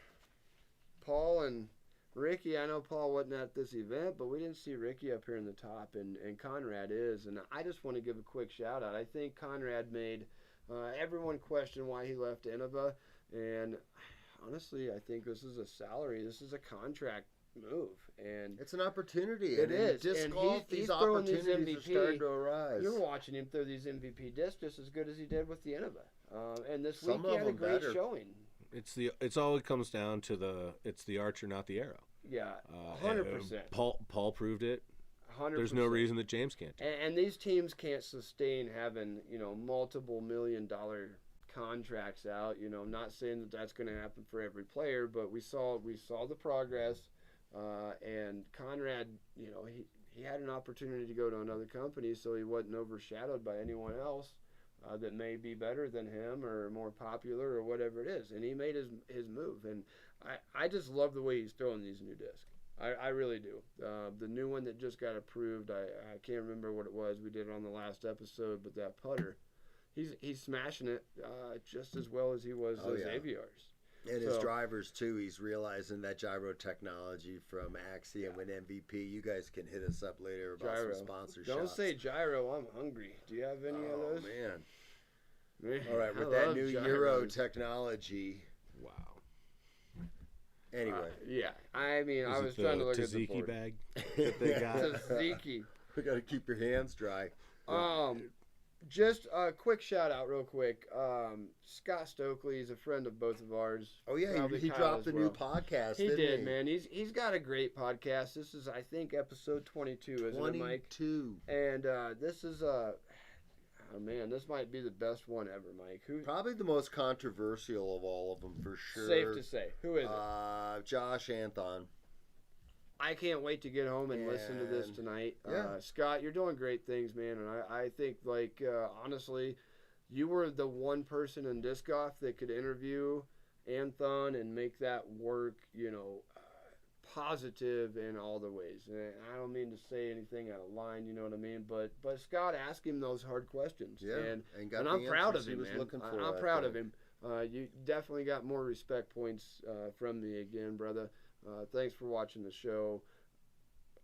Paul and Ricky. I know Paul wasn't at this event, but we didn't see Ricky up here in the top, and Conrad is. And I just want to give a quick shout out. I think Conrad made everyone question why he left Innova, and honestly, I think this is a salary. This is a contract move, and it's an opportunity. It is. Disc and golf, he's these throwing these opportunities are MVP. starting to arise. You're watching him throw these MVP discs just as good as he did with the Innova. And this Some week he of had a them great better. showing. It's all it comes down to it's the archer, not the arrow. Yeah, 100%. Paul proved it. 100%. There's no reason that James can't. And these teams can't sustain having multiple $1 million contracts out. Not saying that that's going to happen for every player, but we saw the progress. And Conrad, he had an opportunity to go to another company, so he wasn't overshadowed by anyone else that may be better than him or more popular or whatever it is. And he made his move. And I just love the way he's throwing these new discs. I really do. The new one that just got approved, I can't remember what it was. We did it on the last episode, but that putter, he's smashing it just as well as he was those Aviars. And his drivers, too, he's realizing that gyro technology from Axiom and MVP. You guys can hit us up later about Gyro. some sponsor Don't shots. say gyro, I'm hungry. Do you have any of those? Man. All right, I with that love new gyros. Euro technology. Wow. Anyway. Yeah, I mean, I was it trying to look the at the Tzatziki board. bag that they got? Tzatziki. We got to keep your hands dry. Just a quick shout out real quick. Scott Stokely is a friend of both of ours. Oh, yeah, Probably he Kyle dropped as a well. new podcast, He didn't did, man. He's got a great podcast. This is, I think, episode 22, isn't it, Mike? 22. And this is this might be the best one ever, Mike. Probably the most controversial of all of them, for sure. Safe to say. Who is it? Josh Anthon. I can't wait to get home and listen to this tonight. Scott, you're doing great things, man. And I think, honestly, you were the one person in disc golf that could interview Anthon and make that work, positive in all the ways. And I don't mean to say anything out of line, you know what I mean? But Scott, ask him those hard questions. Yeah, and got I'm the proud of answers he him, was man. looking for, I'm I proud of think. him. You definitely got more respect points from me again, brother. Thanks for watching the show.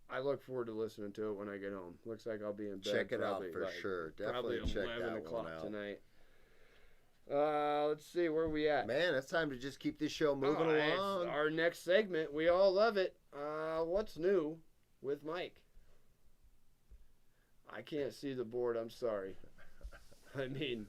I look forward to listening to it when I get home. Looks like I'll be in bed. Check it out probably, for sure. Definitely probably check 11 that o'clock one out. tonight. Let's see, where are we at? Man, it's time to just keep this show moving All right, along. our next segment, we all love it. What's new with Mike? I can't see the board. I'm sorry. I mean,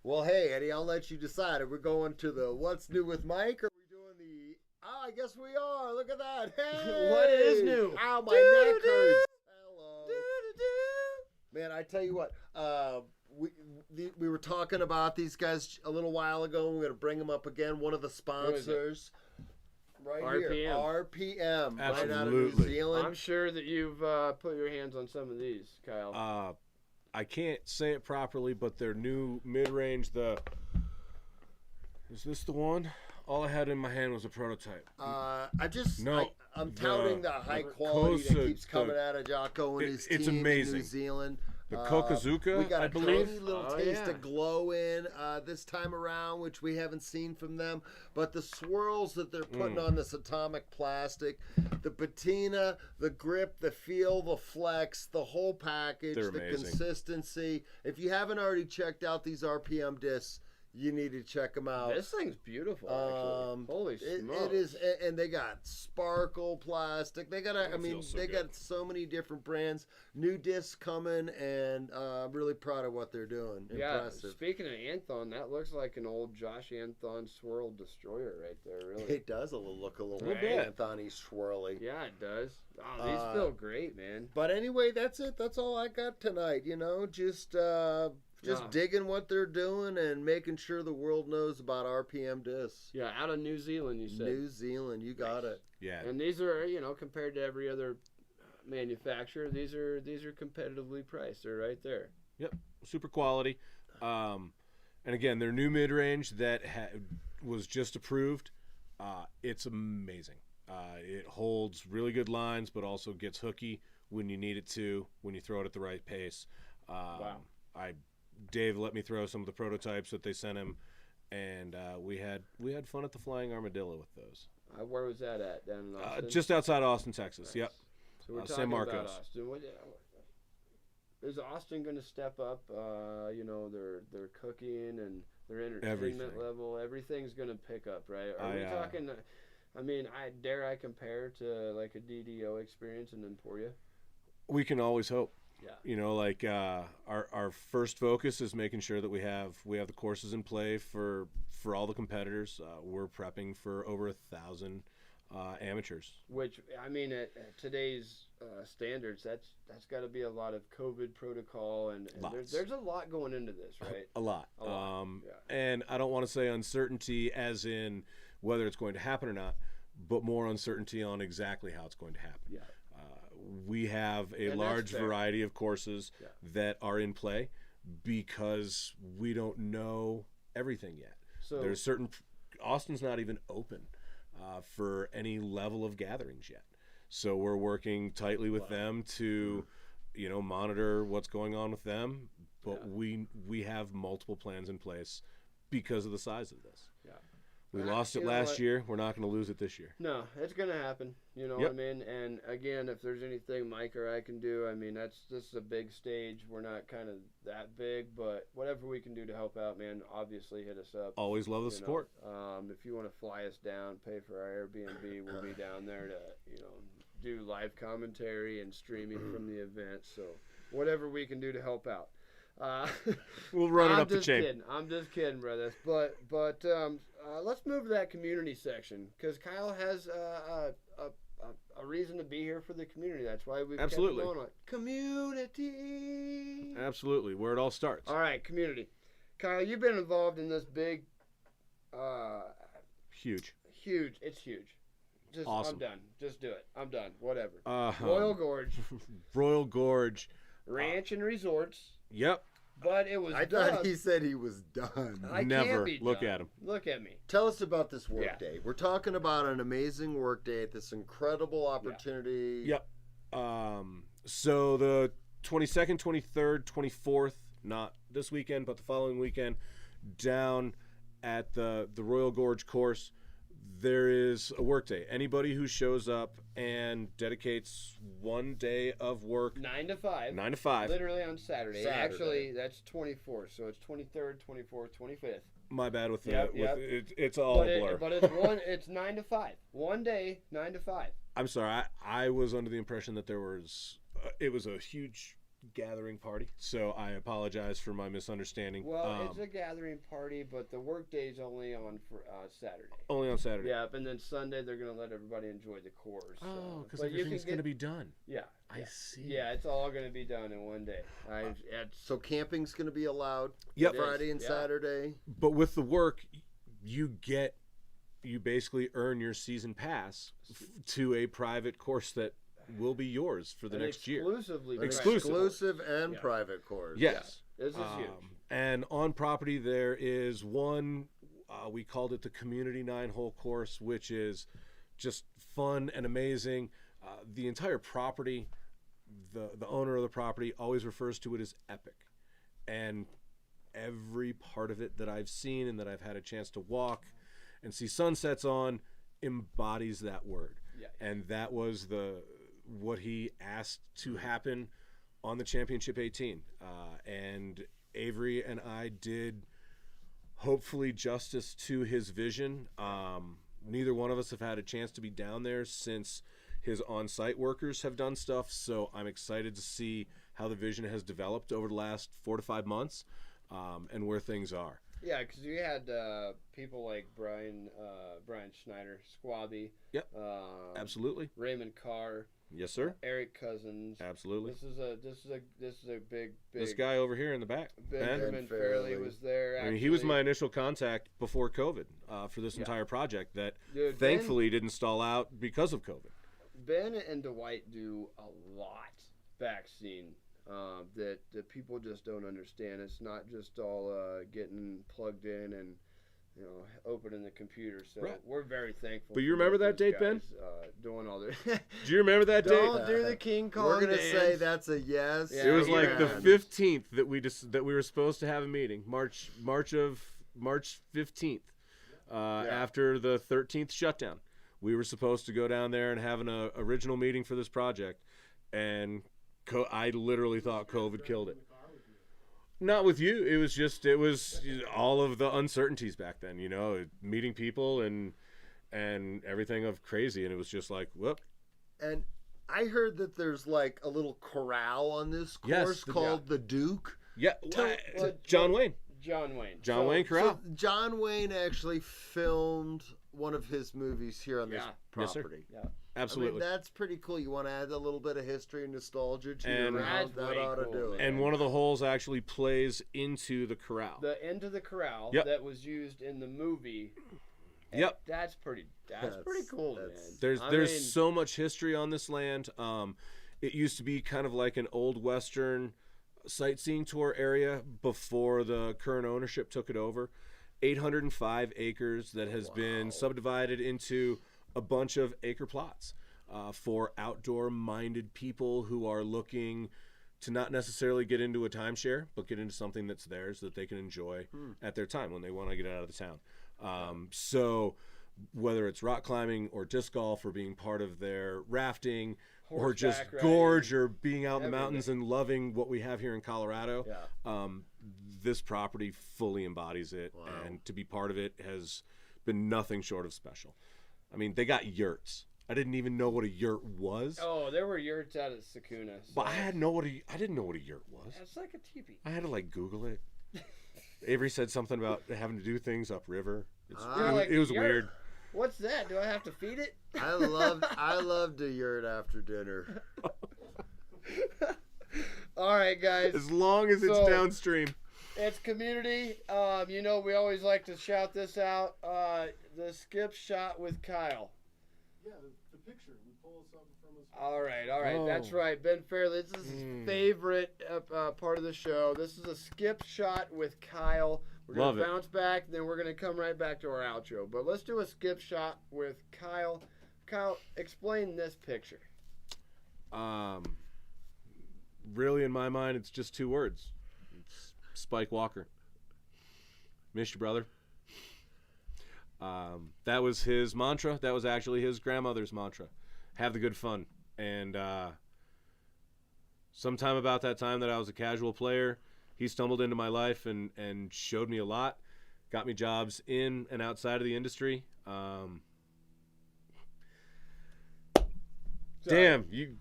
Well, hey, Eddie, I'll let you decide. Are we going to the What's New with Mike, or are we doing the... I guess we are. Look at that. Hey! What is new? Ow, my neck hurts. Hello. Man, I tell you what. We were talking about these guys a little while ago. We're going to bring them up again. One of the sponsors. Right RPM. here, RPM, right out of New Absolutely. Zealand. I'm sure that you've put your hands on some of these, Kyle. I can't say it properly, but their new mid-range, is this the one? All I had in my hand was a prototype. I'm the touting the high quality that keeps coming out of Jocko and his it's team amazing. in New Zealand. The Kokozuka, we got I a believe. tiny little Oh, taste yeah. of glow in this time around, which we haven't seen from them. But the swirls that they're putting on this atomic plastic, the patina, the grip, the feel, the flex, the whole package, They're the amazing. consistency. If you haven't already checked out these RPM discs, you need to check them out. This thing's beautiful, actually. Holy smokes. It is, and they got sparkle plastic. They got, feels so they good. got so many different brands. New discs coming, and I'm really proud of what they're doing. Yeah, Impressive. speaking of Anthon, that looks like an old Josh Anthon swirl destroyer right there, really. It does look a little Right. bit Anthony swirly. Yeah, it does. Oh, these feel great, man. But anyway, that's it. That's all I got tonight. Just digging what they're doing and making sure the world knows about RPM discs. Yeah, out of New Zealand, you said. New Zealand, you got it. Yeah. And these are, compared to every other manufacturer, these are competitively priced. They're right there. Yep, super quality. And again, their new mid-range that was just approved, it's amazing. It holds really good lines, but also gets hooky when you need it to, when you throw it at the right pace. Wow. Dave let me throw some of the prototypes that they sent him, and we had fun at the Flying Armadillo with those. Where was that at? Down in Austin? Just outside Austin, Texas. Nice. Yep. So we're San talking Marcos. about Austin. Is Austin going to step up? Their cooking and their entertainment Everything. level. Everything's going to pick up, right? Are we I talking? Dare I compare to like a DDO experience in Emporia? We can always hope. Yeah. Our first focus is making sure that we have the courses in play for all the competitors. We're prepping for over 1,000 amateurs. Which at today's standards, that's got to be a lot of COVID protocol, and there's a lot going into this, right? A lot. Yeah. And I don't want to say uncertainty as in whether it's going to happen or not, but more uncertainty on exactly how it's going to happen. Yeah. We have a And large that's fair. variety of courses Yeah. that are in play because we don't know everything yet. So There's Austin's not even open for any level of gatherings yet. So we're working tightly with them to, monitor what's going on with them. But we have multiple plans in place because of the size of this. Yeah. We lost it last year. We're not going to lose it this year. No, it's gonna happen. You know Yep. what I mean? And again, if there's anything Mike or I can do, this is a big stage. We're not kind of that big, but whatever we can do to help out, man, obviously hit us up. Always love the support. If you want to fly us down, pay for our Airbnb, we'll be down there to do live commentary and streaming from the event. So whatever we can do to help out. We'll run it I'm up the just chain. kidding. I'm just kidding, brothers. But let's move to that community section because Kyle has a reason to be here for the community. That's why we've Absolutely. kept it going on. Community. Absolutely, where it all starts. All right, community. Kyle, you've been involved in this big, Huge. huge. It's huge. Just Awesome. I'm done. Just do it. I'm done. Whatever. Uh-huh. Royal Gorge Royal Gorge. Ranch and Resorts. Yep. But it was. I thought dubbed- he said he was done. I Never can't be look done. at him. Look at me. Tell us about this work Yeah. day. We're talking about an amazing work day at this incredible opportunity. Yep. So the 22nd, 23rd, 24th, not this weekend, but the following weekend, down at the Royal Gorge course, there is a work day. Anybody who shows up and dedicates one day of work, 9 to 5. 9 to 5. Literally on Saturday. Saturday. Actually, that's 24th. So it's 23rd, 24th, 25th. My bad with the Yep, with yep. it's all a blur. But it's 9 to 5. One day, 9 to 5. I'm sorry. I was under the impression that there was it was a huge gathering party, so I apologize for my misunderstanding. Well, it's a gathering party, but the work day's only on for Saturday. Only on Saturday. Yep, and then Sunday they're gonna let everybody enjoy the course. Oh, because but you everything's can going to be done. Yeah. I see. Yeah, it's all gonna be done in one day. So camping's going to be allowed Yep. It is, Friday and yeah. Saturday. But with the work, you get you basically earn your season pass to a private course that will be yours for the next year. Exclusive and private course. Yes. Yeah, this is huge. And on property there is one, we called it the Community 9-hole course, which is just fun and amazing. The entire property, the owner of the property always refers to it as epic. And every part of it that I've seen and that I've had a chance to walk and see sunsets on embodies that word. Yeah. And that was what he asked to happen on the Championship 18. And Avery and I did hopefully justice to his vision. Neither one of us have had a chance to be down there since his on-site workers have done stuff, so I'm excited to see how the vision has developed over the last 4 to 5 months, and where things are. Yeah, because you had people like Brian Schneider, Squabby. Yep. Absolutely. Raymond Carr. Yes, sir. Eric Cousins. Absolutely. This is a big. This guy over here in the back. Benjamin Fairley was there. Actually. I mean, he was my initial contact before COVID for this entire project that thankfully didn't stall out because of COVID. Ben and Dwight do a lot backscene that people just don't understand. It's not just all getting plugged in and opening the computer. So we're very thankful. But you remember that date, Ben? Doing all the. Do you remember that date? Don't do the King Kong. We're gonna dance. say that's a yes. Yeah, it was like the 15th that we were supposed to have a meeting. March 15th, after the 13th shutdown. We were supposed to go down there and have an original meeting for this project, and I literally thought COVID killed it. Not with you. It was all of the uncertainties back then, meeting people and everything of crazy, and it was just like, whoop. And I heard that there's like a little corral on this course called the Duke. Yeah, John Wayne. John Wayne Corral. So John Wayne actually filmed one of his movies here on this property. Yes, absolutely. I mean, that's pretty cool. You want to add a little bit of history and nostalgia to your round, that ought to do it. And one of the holes actually plays into the corral. The end of the corral that was used in the movie. Yep. That's pretty cool, man. There's so much history on this land. It used to be kind of like an old Western sightseeing tour area before the current ownership took it over. 805 acres that has been subdivided into a bunch of acre plots for outdoor-minded people who are looking to not necessarily get into a timeshare, but get into something that's theirs that they can enjoy at their time when they want to get out of the town. So whether it's rock climbing or disc golf or being part of their rafting or just gorge or being out in the mountains and loving what we have here in Colorado, this property fully embodies it. Wow. And to be part of it has been nothing short of special. I mean, they got yurts. I didn't even know what a yurt was. Oh, there were yurts out at Sakuna. So. But I didn't know what a yurt was. It's like a teepee. I had to Google it. Avery said something about having to do things upriver. It was weird. What's that? Do I have to feed it? I loved a yurt after dinner. All right, guys. As long as it's downstream. It's community. We always like to shout this out. The skip shot with Kyle. Yeah, the picture. We pull something from his. All right. Oh. That's right. Ben Fairley. This is his favorite part of the show. This is a skip shot with Kyle. We're going to bounce back, then we're going to come right back to our outro. But let's do a skip shot with Kyle. Kyle, explain this picture. Really, in my mind, it's just 2 words. It's Spike Walker. Miss you, brother. That was his mantra. That was actually his grandmother's mantra. Have the good fun. And sometime about that time that I was a casual player, he stumbled into my life and showed me a lot, got me jobs in and outside of the industry. Damn, you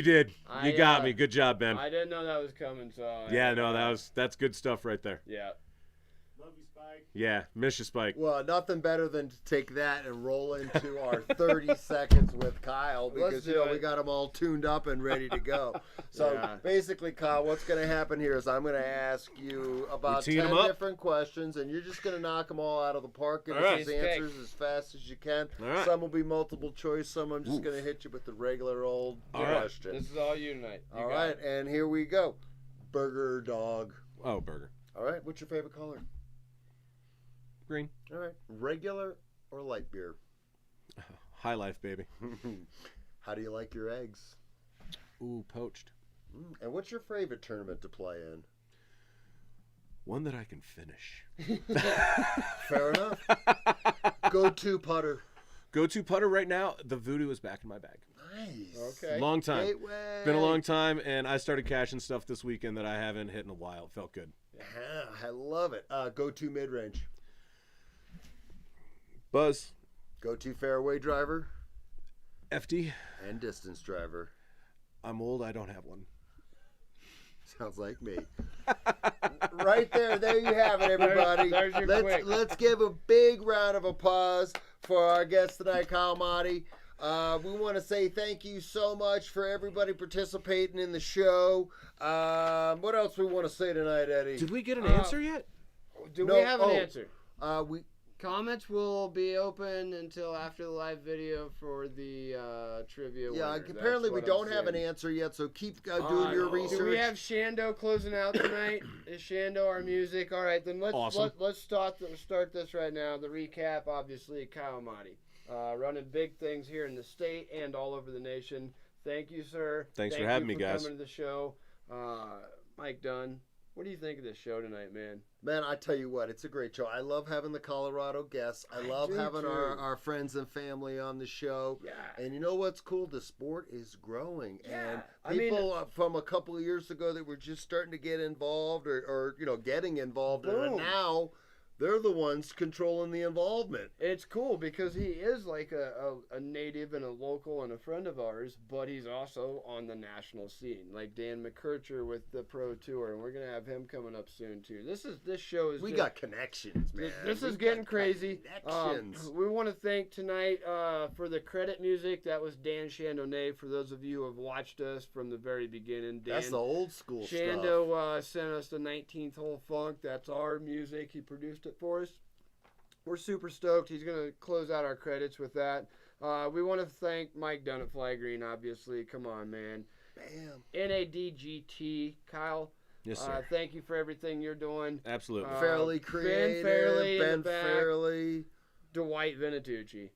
did. You got me. Good job, Ben. I didn't know that was coming, so that's good stuff right there. Yeah. Love you, Spike. Yeah, miss you, Spike. Well, nothing better than to take that and roll into our 30 seconds with Kyle because, we got them all tuned up and ready to go. So basically, Kyle, what's going to happen here is I'm going to ask you about 10 different questions, and you're just going to knock them all out of the park. Give us those answers as fast as you can. Some will be multiple choice. Some I'm just going to hit you with the regular old question. This is all you tonight. All right, and here we go. Burger or dog? Oh, burger. All right, what's your favorite color? Green. All right. Regular or light beer? High life, baby. How do you like your eggs? Ooh, poached. And what's your favorite tournament to play in? One that I can finish. Fair enough. Go-to putter. Go-to putter right now, the Voodoo is back in my bag. Nice. Okay. Long time. Gateway. Been a long time, and I started cashing stuff this weekend that I haven't hit in a while. It felt good. Yeah, I love it. Go-to mid-range. Buzz. Go-to fairway driver. FD. And distance driver. I'm old. I don't have one. Sounds like me. Right there. There you have it, everybody. Let's give a big round of applause for our guest tonight, Kyle Maute. We want to say thank you so much for everybody participating in the show. What else we want to say tonight, Eddie? Did we get an answer yet? Do we have an answer? Comments will be open until after the live video for the trivia. Yeah, apparently we don't have an answer yet, so keep doing your research. Do we have Shando closing out tonight? Is Shando our music? All right, then let's start this right now. The recap, obviously, Kyle Maute. Running big things here in the state and all over the nation. Thank you, sir. Thanks for having me, guys. Coming to the show. Mike Dunn, what do you think of this show tonight, man? Man, I tell you what, it's a great show. I love having the Colorado guests. I love having our friends and family on the show. Yeah. And you know what's cool? The sport is growing. Yeah. And people from a couple of years ago that were just starting to get involved or getting involved. Boom. And now they're the ones controlling the involvement. It's cool because he is like a native and a local and a friend of ours, but he's also on the national scene, like Dan McKercher with the Pro Tour, and we're gonna have him coming up soon too. This show is got connections, man. This is getting crazy. We want to thank tonight for the credit music. That was Dan Chandonnet. For those of you who have watched us from the very beginning, that's the old school stuff. Shando sent us the 19th Hole Funk. That's our music. He produced it for us. We're super stoked. He's going to close out our credits with that. We want to thank Mike Dunn at Fly Green, obviously. Come on, man. Bam. NADGT. Kyle. Yes, sir. Thank you for everything you're doing. Absolutely. Fairly creative. Ben Fairley. Dwight Venatucci.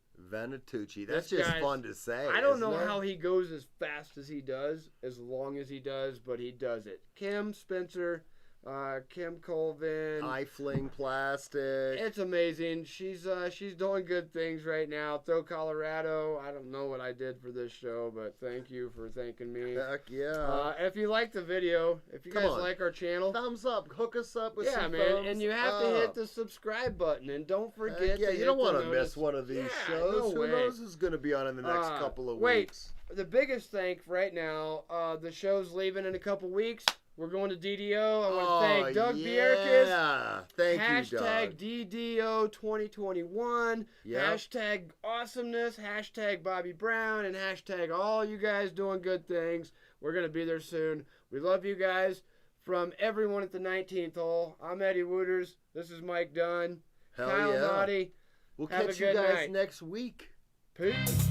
That's just fun to say. I don't know how he goes as fast as he does, as long as he does, but he does it. Kim Spencer. Kim Colvin. I Fling Plastic. It's amazing. She's doing good things right now. Throw Colorado. I don't know what I did for this show, but thank you for thanking me. Heck yeah. If you like the video, if you guys like our channel, thumbs up. Hook us up with some man. thumbs And you have to hit the subscribe button, and don't forget. You don't want to miss one of these shows. No Who knows who's going to be on in the next couple of weeks? The biggest thank right now. The show's leaving in a couple weeks. We're going to DDO. I want to thank Doug Bierkes. Thank you, Doug. Hashtag DDO 2021. Yep. Hashtag awesomeness. Hashtag Bobby Brown. And hashtag all you guys doing good things. We're going to be there soon. We love you guys. From everyone at the 19th hole, I'm Eddie Wooters. This is Mike Dunn. Hell Kyle yeah. Maute. We'll Have catch a you good guys night. next week. Peace.